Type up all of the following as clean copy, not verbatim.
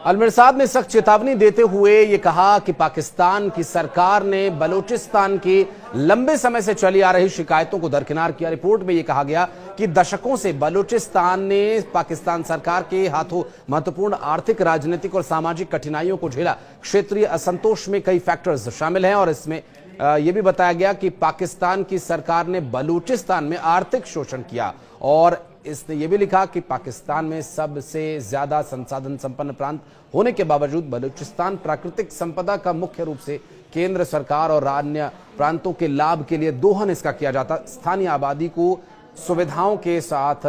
अलमिरसाद ने सख्त चेतावनी देते हुए ये कहा कि पाकिस्तान की सरकार ने बलूचिस्तान की लंबे समय से चली आ रही शिकायतों को दरकिनार किया। रिपोर्ट में यह कहा गया कि दशकों से बलूचिस्तान ने पाकिस्तान सरकार के हाथों महत्वपूर्ण आर्थिक, राजनीतिक और सामाजिक कठिनाइयों को झेला। क्षेत्रीय असंतोष में कई फैक्टर्स शामिल हैं और इसमें यह भी बताया गया कि पाकिस्तान की सरकार ने बलूचिस्तान में आर्थिक शोषण किया और इसने यह भी लिखा कि पाकिस्तान में सबसे ज्यादा संसाधन संपन्न प्रांत होने के बावजूद बलूचिस्तान प्राकृतिक संपदा का मुख्य रूप से केंद्र सरकार और अन्य प्रांतों के लाभ के लिए दोहन इसका किया जाता। स्थानीय आबादी को सुविधाओं के साथ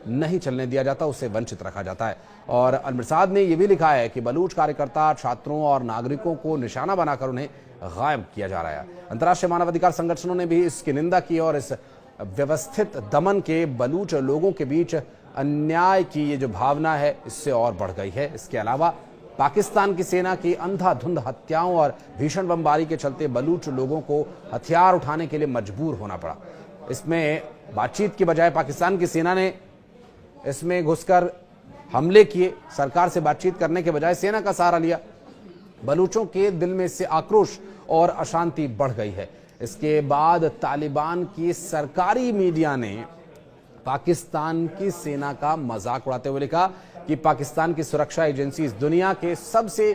नहीं चलने दिया जाता, उससे वंचित रखा जाता है। और अलमिरसाद ने यह भी लिखा है कि बलूच कार्यकर्ता, छात्रों और नागरिकों को निशाना बनाकर उन्हें गायब किया जा रहा है। अंतर्राष्ट्रीय मानवाधिकार संगठनों ने भी इसकी निंदा की और इस व्यवस्थित दमन के बलूच लोगों के बीच अन्याय की ये जो भावना है इससे और बढ़ गई है। इसके अलावा पाकिस्तान की सेना की अंधाधुंध हत्याओं और भीषण बमबारी के चलते बलूच लोगों को हथियार उठाने के लिए मजबूर होना पड़ा। इसमें बातचीत की बजाय पाकिस्तान की सेना ने इसमें घुसकर हमले किए। सरकार से बातचीत करने के बजाय सेना का सहारा लिया। बलूचों के दिल में इससे आक्रोश और अशांति बढ़ गई है। इसके बाद तालिबान की सरकारी मीडिया ने पाकिस्तान की सेना का मजाक उड़ाते हुए लिखा कि पाकिस्तान की सुरक्षा एजेंसी दुनिया के सबसे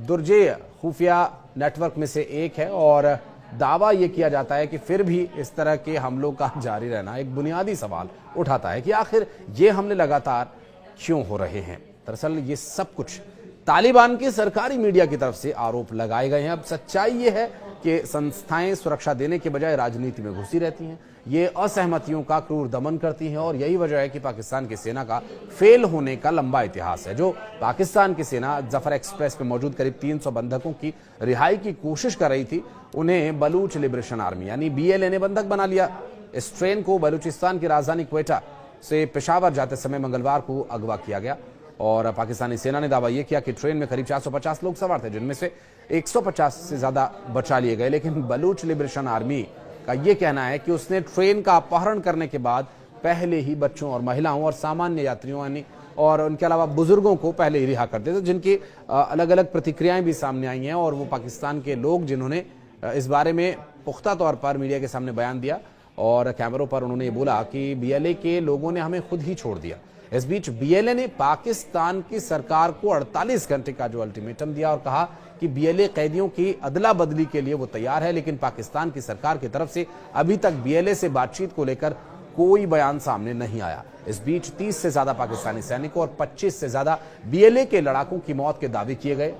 दुर्जेय खुफिया नेटवर्क में से एक है और दावा यह किया जाता है कि फिर भी इस तरह के हमलों का जारी रहना एक बुनियादी सवाल उठाता है कि आखिर ये हमले लगातार क्यों हो रहे हैं। दरअसल ये सब कुछ तालिबान की सरकारी मीडिया की तरफ से आरोप लगाए गए हैं। अब सच्चाई ये है कि संस्थाएं सुरक्षा देने के बजाय राजनीति में घुसी रहती हैं, ये असहमतियों का क्रूर दमन करती हैं और यही वजह है कि पाकिस्तान की सेना का फेल होने का लंबा इतिहास है। जो पाकिस्तान की सेना जफर एक्सप्रेस में मौजूद करीब 300 बंधकों की रिहाई की कोशिश कर रही थी, उन्हें बलूच लिबरेशन आर्मी यानी BLA ने बंधक बना लिया। इस ट्रेन को बलूचिस्तान की राजधानी क्वेटा से पेशावर जाते समय मंगलवार को अगवा किया गया और पाकिस्तानी सेना ने दावा यह किया कि ट्रेन में करीब 450 लोग सवार थे, जिनमें से 150 से ज्यादा बचा लिए गए। लेकिन बलूच लिबरेशन आर्मी का यह कहना है कि उसने ट्रेन का अपहरण करने के बाद पहले ही बच्चों और महिलाओं और सामान्य यात्रियों यानी और उनके अलावा बुजुर्गों को पहले ही रिहा कर दिया था, जिनकी अलग अलग प्रतिक्रियाएं भी सामने आई हैं। और वो पाकिस्तान के लोग जिन्होंने इस बारे में पुख्ता तौर पर मीडिया के सामने बयान दिया और कैमरों पर उन्होंने ये बोला कि BLA के लोगों ने हमें खुद ही छोड़ दिया। इस बीच BLA ने पाकिस्तान की सरकार को 48 घंटे का जो अल्टीमेटम दिया और कहा कि BLA कैदियों की अदला बदली के लिए वो तैयार है, लेकिन पाकिस्तान की सरकार की तरफ से अभी तक BLA से बातचीत को लेकर कोई बयान सामने नहीं आया। इस बीच 30 से ज्यादा पाकिस्तानी सैनिकों और 25 से ज्यादा BLA के लड़ाकों की मौत के दावे किए गए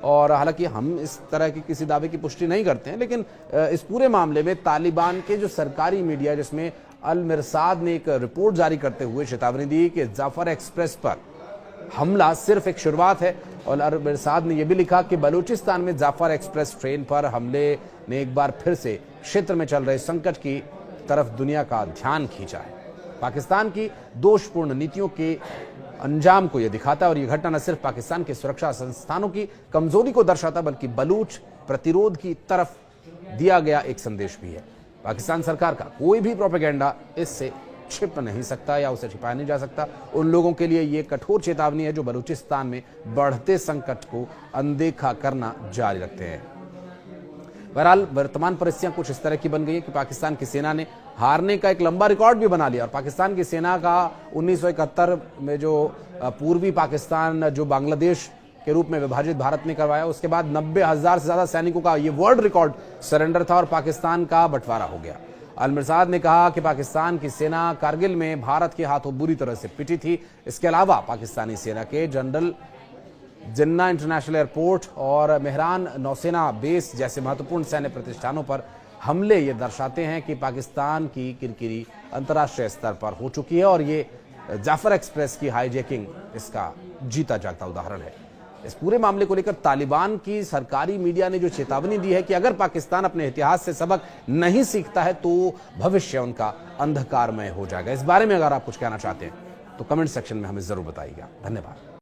और हालांकि हम इस तरह की किसी दावे की पुष्टि नहीं करते हैं, लेकिन इस पूरे मामले में तालिबान के जो सरकारी मीडिया, जिसमें अलमिरसाद ने एक रिपोर्ट जारी करते हुए चेतावनी दी कि जाफर एक्सप्रेस पर हमला सिर्फ एक शुरुआत है। और अलमिरसाद ने यह भी लिखा कि बलूचिस्तान में जाफर एक्सप्रेस ट्रेन पर हमले ने एक बार फिर से क्षेत्र में चल रहे संकट की तरफ दुनिया का ध्यान खींचा है। पाकिस्तान की दोषपूर्ण नीतियों के अंजाम को यह दिखाता है और यह घटना न सिर्फ पाकिस्तान के सुरक्षा संस्थानों की कमजोरी को दर्शाता बल्कि बलूच प्रतिरोध की तरफ दिया गया एक संदेश भी है। पाकिस्तान सरकार का कोई भी प्रोपेगेंडा इससे छिप नहीं सकता या उसे छिपाया नहीं जा सकता। उन लोगों के लिए यह कठोर चेतावनी है जो बलूचिस्तान में बढ़ते संकट को अनदेखा करना जारी रखते हैं। बहरहाल वर्तमान परिस्थितियां कुछ इस तरह की बन गई है कि पाकिस्तान की सेना ने हारने का एक लंबा रिकॉर्ड भी बना लिया और पाकिस्तान की सेना का 1971 में जो पूर्वी पाकिस्तान जो बांग्लादेश के रूप में विभाजित भारत ने करवाया, उसके बाद 90,000 से ज्यादा सैनिकों का ये वर्ल्ड रिकॉर्ड सरेंडर था और पाकिस्तान का बंटवारा हो गया। अलमिरसाद ने कहा कि पाकिस्तान की सेना कारगिल में भारत के हाथों बुरी तरह से पिटी थी। इसके अलावा पाकिस्तानी सेना के जनरल जिन्ना इंटरनेशनल एयरपोर्ट और मेहरान नौसेना बेस जैसे महत्वपूर्ण सैन्य प्रतिष्ठानों पर हमले ये दर्शाते हैं कि पाकिस्तान की किरकिरी अंतर्राष्ट्रीय स्तर पर हो चुकी है और ये जाफर एक्सप्रेस की हाईजैकिंग इसका जीता जागता उदाहरण है। इस पूरे मामले को लेकर तालिबान की सरकारी मीडिया ने जो चेतावनी दी है कि अगर पाकिस्तान अपने इतिहास से सबक नहीं सीखता है तो भविष्य उनका अंधकारमय हो जाएगा। इस बारे में अगर आप कुछ कहना चाहते हैं तो कमेंट सेक्शन में हमें जरूर बताइएगा। धन्यवाद।